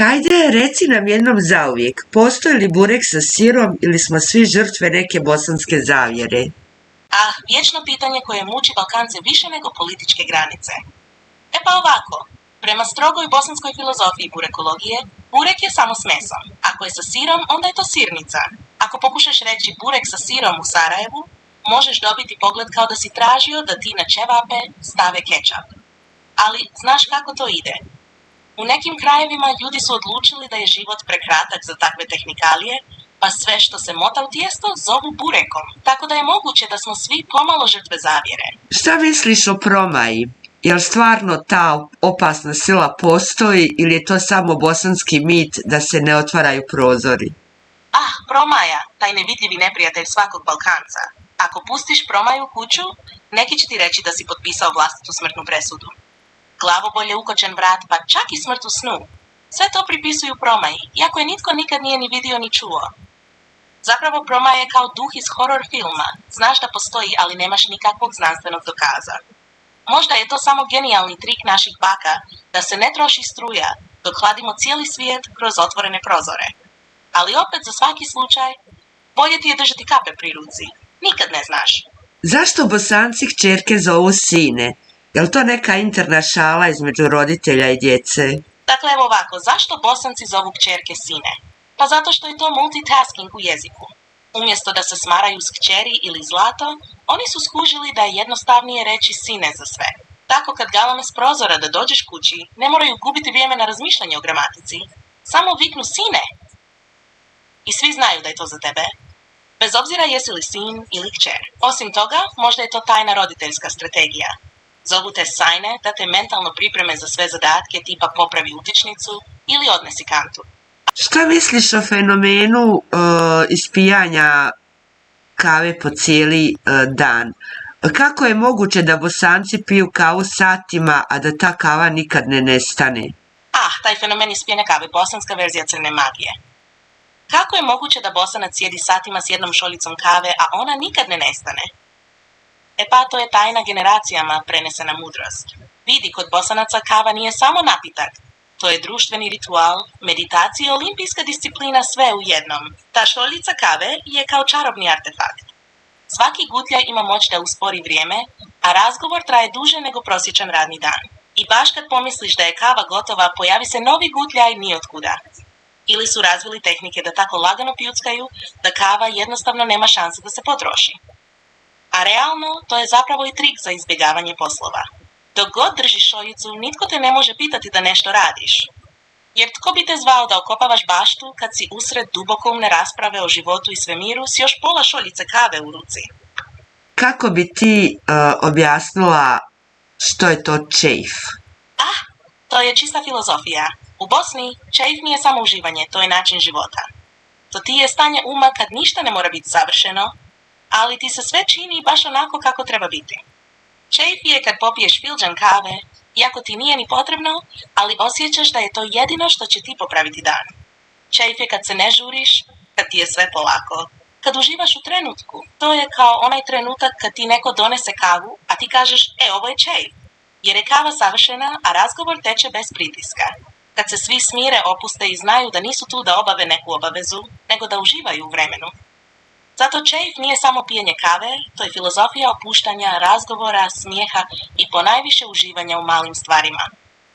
Hajde, reci nam jednom zauvijek, postoji li burek sa sirom ili smo svi žrtve neke bosanske zavjere? Vječno pitanje koje muči Balkance više nego političke granice. Pa ovako, prema strogoj bosanskoj filozofiji burekologije, burek je samo s mesom. Ako je sa sirom, onda je to sirnica. Ako pokušaš reći burek sa sirom u Sarajevu, možeš dobiti pogled kao da si tražio da ti na ćevape stave kečap. Ali znaš kako to ide? U nekim krajevima ljudi su odlučili da je život prekratak za takve tehnikalije, pa sve što se mota u tijesto zovu burekom. Tako da je moguće da smo svi pomalo žrtve zavjere. Šta misliš o promaji? Jel stvarno ta opasna sila postoji ili je to samo bosanski mit da se ne otvaraju prozori? Promaja, taj nevidljivi neprijatelj svakog Balkanca. Ako pustiš promaju u kuću, neki će ti reći da si potpisao vlastitu smrtnu presudu. Glavobolje ukočen vrat, pa čak i smrt u snu. Sve to pripisuju promaji, iako je nitko nikad nije ni vidio ni čuo. Zapravo promaja je kao duh iz horror filma. Znaš da postoji, ali nemaš nikakvog znanstvenog dokaza. Možda je to samo genijalni trik naših baka da se ne troši struja dok hladimo cijeli svijet kroz otvorene prozore. Ali opet za svaki slučaj, bolje ti je držati kape pri ruci. Nikad ne znaš. Zašto Bosanci kćerke zovu sine? Je li to neka interna šala između roditelja i djece? Dakle, evo ovako, zašto Bosanci zovu kćerke sine? Pa zato što je to multitasking u jeziku. Umjesto da se smaraju s kćeri ili zlato, oni su skužili da je jednostavnije reći sine za sve. Tako kad galame s prozora da dođeš kući, ne moraju gubiti vrijeme na razmišljanje o gramatici. Samo viknu sine. I svi znaju da je to za tebe. Bez obzira jesi li sin ili kćer. Osim toga, možda je to tajna roditeljska strategija. Zovu te sajne da te mentalno pripreme za sve zadatke tipa popravi utičnicu ili odnesi kantu. Šta misliš o fenomenu ispijanja kave po cijeli dan? Kako je moguće da Bosanci piju kavu satima, a da ta kava nikad ne nestane? Taj fenomen ispijanja kave, bosanska verzija crne magije. Kako je moguće da Bosanac sjedi satima s jednom šoljicom kave, a ona nikad ne nestane? Pa to je tajna generacijama prenesena mudrost. Vidi, kod Bosanaca kava nije samo napitak. To je društveni ritual, meditacija i olimpijska disciplina sve u jednom. Ta šoljica kave je kao čarobni artefakt. Svaki gutljaj ima moć da uspori vrijeme, a razgovor traje duže nego prosječan radni dan. I baš kad pomisliš da je kava gotova, pojavi se novi gutljaj nijotkuda. Ili su razvili tehnike da tako lagano pijuckaju da kava jednostavno nema šanse da se potroši. A realno, to je zapravo i trik za izbjegavanje poslova. Dok god držiš šoljicu, nitko te ne može pitati da nešto radiš. Jer tko bi te zvao da okopavaš baštu kad si usred dubokoumne rasprave o životu i svemiru s još pola šoljice kave u ruci? Kako bi ti objasnila što je to čejf? To je čista filozofija. U Bosni čejf nije samo uživanje, to je način života. To ti je stanje uma kad ništa ne mora biti savršeno, ali ti se sve čini baš onako kako treba biti. Čejf je kad popiješ filđan kave, iako ti nije ni potrebno, ali osjećaš da je to jedino što će ti popraviti dan. Čejf je kad se ne žuriš, kad ti je sve polako, kad uživaš u trenutku. To je kao onaj trenutak kad ti neko donese kavu, a ti kažeš, ovo je čejf. Jer je kava savršena, a razgovor teče bez pritiska. Kad se svi smire, opuste i znaju da nisu tu da obave neku obavezu, nego da uživaju u vremenu. Zato čejf nije samo pijenje kave, to je filozofija opuštanja, razgovora, smijeha i ponajviše uživanja u malim stvarima.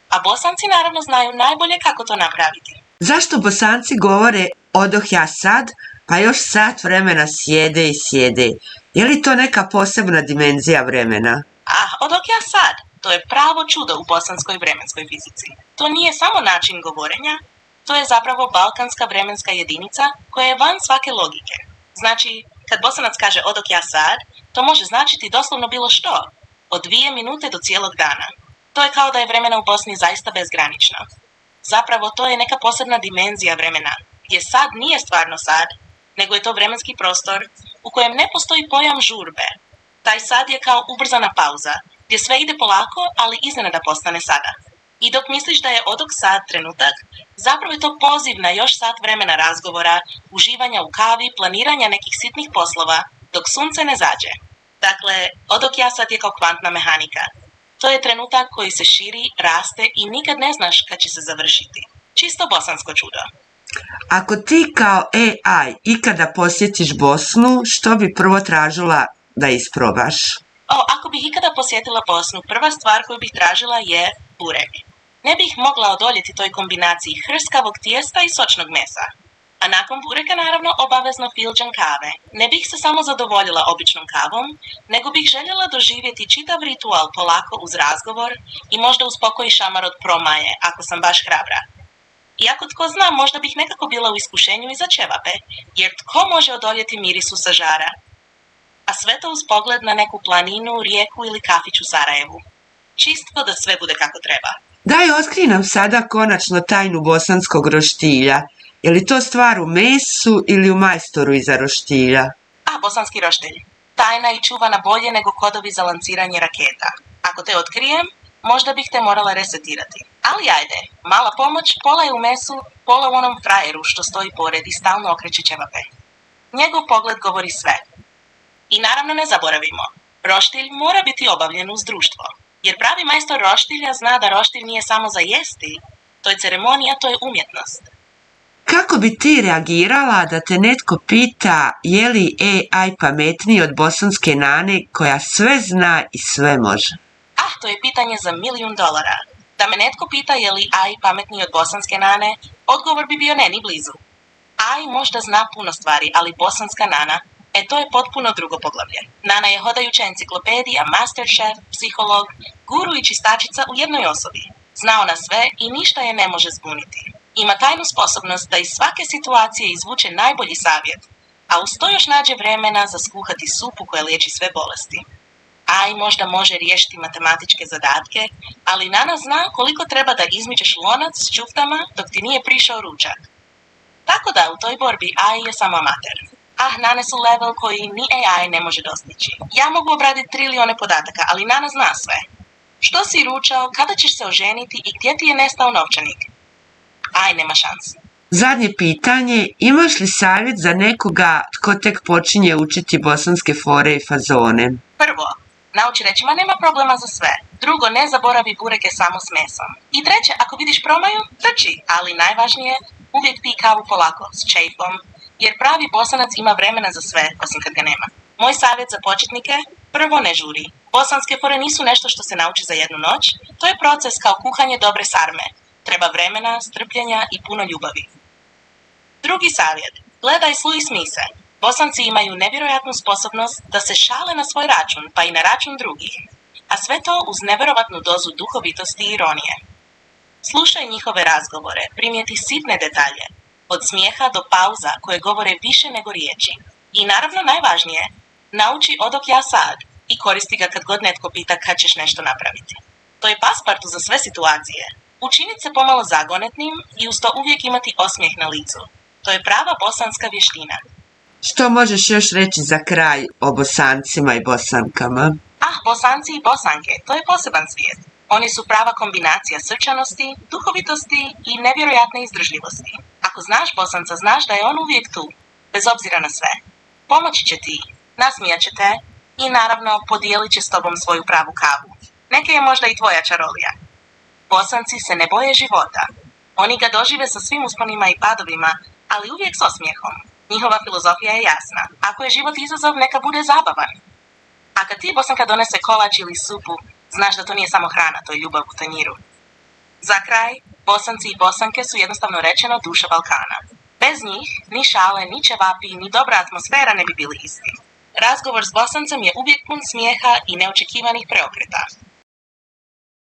A Bosanci naravno znaju najbolje kako to napraviti. Zašto Bosanci govore odoh ja sad, pa još sat vremena sjede i sjede? Je li to neka posebna dimenzija vremena? Odoh ja sad, to je pravo čudo u bosanskoj vremenskoj fizici. To nije samo način govorenja, to je zapravo balkanska vremenska jedinica koja je van svake logike. Znači, kad Bosanac kaže odok ja sad, to može značiti doslovno bilo što, od 2 minute do cijelog dana. To je kao da je vremena u Bosni zaista bezgranično. Zapravo to je neka posebna dimenzija vremena, gdje sad nije stvarno sad, nego je to vremenski prostor u kojem ne postoji pojam žurbe. Taj sad je kao ubrzana pauza, gdje sve ide polako, ali iznenada postane sada. I dok misliš da je odok sad trenutak, zapravo je to poziv na još sat vremena razgovora, uživanja u kavi, planiranja nekih sitnih poslova, dok sunce ne zađe. Dakle, odok ja sad je kao kvantna mehanika. To je trenutak koji se širi, raste i nikad ne znaš kad će se završiti. Čisto bosansko čudo. Ako ti kao AI ikada posjetiš Bosnu, što bi prvo tražila da isprobaš? Ako bih ikada posjetila Bosnu, prva stvar koju bih tražila je burek. Ne bih mogla odoljeti toj kombinaciji hrskavog tijesta i sočnog mesa. A nakon bureka naravno obavezno filđan kave. Ne bih se samo zadovoljila običnom kavom, nego bih željela doživjeti čitav ritual polako uz razgovor i možda uz pokoj šamar od promaje, ako sam baš hrabra. Iako tko zna, možda bih nekako bila u iskušenju i za ćevape, jer tko može odoljeti mirisu sa žara? A sve to uz pogled na neku planinu, rijeku ili kafić u Sarajevu. Čisto da sve bude kako treba. Daj, otkri nam sada konačno tajnu bosanskog roštilja. Je li to stvar u mesu ili u majstoru iza roštilja? Bosanski roštilj. Tajna i čuvana bolje nego kodovi za lanciranje raketa. Ako te otkrijem, možda bih te morala resetirati. Ali ajde, mala pomoć, pola je u mesu, pola u onom frajeru što stoji pored i stalno okreće ćevape. Njegov pogled govori sve. I naravno ne zaboravimo, roštilj mora biti obavljen uz društvo. Jer pravi majstor roštilja zna da roštilj nije samo za jesti, to je ceremonija, to je umjetnost. Kako bi ti reagirala da te netko pita je li AI pametniji od bosanske nane koja sve zna i sve može? To je pitanje za $1 milion. Da me netko pita je li AI pametniji od bosanske nane, odgovor bi bio ne, ni blizu. AI možda zna puno stvari, ali bosanska nana, to je potpuno drugo poglavlje. Nana je hodajuća enciklopedija, master chef, psiholog, guru i čistačica u jednoj osobi. Zna ona sve i ništa je ne može zbuniti. Ima tajnu sposobnost da iz svake situacije izvuče najbolji savjet, a uz to još nađe vremena za skuhati supu koja liječi sve bolesti. AI možda može riješiti matematičke zadatke, ali Nana zna koliko treba da izmičeš lonac s čuftama dok ti nije prišao ručak. Tako da u toj borbi AI je samo amater. Nane su level koji ni AI ne može dostići. Ja mogu obraditi trilione podataka, ali Nana zna sve. Što si ručao, kada ćeš se oženiti i gdje ti je nestao novčanik? AI nema šanse. Zadnje pitanje, imaš li savjet za nekoga tko tek počinje učiti bosanske fore i fazone? Prvo, nauči reći, ma nema problema za sve. Drugo, ne zaboravi bureke samo s mesom. I treće, ako vidiš promaju, trči, ali najvažnije, uvijek pij kavu polako, s čejfom, jer pravi bosanac ima vremena za sve, osim kad ga nema. Moj savjet za početnike, prvo ne žuri. Bosanske fore nisu nešto što se nauči za jednu noć, to je proces kao kuhanje dobre sarme. Treba vremena, strpljenja i puno ljubavi. Drugi savjet, gledaj, sluj i smij se. Bosanci imaju nevjerojatnu sposobnost da se šale na svoj račun, pa i na račun drugih. A sve to uz nevjerojatnu dozu duhovitosti i ironije. Slušaj njihove razgovore, primijeti sitne detalje, od smijeha do pauza koje govore više nego riječi. I naravno najvažnije, nauči odok ja sad i koristi ga kad god netko pita kad ćeš nešto napraviti. To je paspartu za sve situacije. Učiniti se pomalo zagonetnim i uz to uvijek imati osmijeh na licu. To je prava bosanska vještina. Što možeš još reći za kraj o Bosancima i Bosankama? Bosanci i Bosanke, to je poseban svijet. Oni su prava kombinacija srčanosti, duhovitosti i nevjerojatne izdržljivosti. Ako znaš Bosanca, znaš da je on uvijek tu, bez obzira na sve. Pomoći će ti, nasmijat će te i naravno podijelit će s tobom svoju pravu kavu. Neke je možda i tvoja čarolija. Bosanci se ne boje života. Oni ga dožive sa svim usponima i padovima, ali uvijek s osmijehom. Njihova filozofija je jasna. Ako je život izazov, neka bude zabavan. A kad ti Bosanka donese kolač ili supu, znaš da to nije samo hrana, to je ljubav u tanjiru. Za kraj, Bosanci i Bosanke su jednostavno rečeno duša Balkana. Bez njih, ni šale, ni ćevapi, ni dobra atmosfera ne bi bili isti. Razgovor s Bosancem je uvijek pun smijeha i neočekivanih preokreta.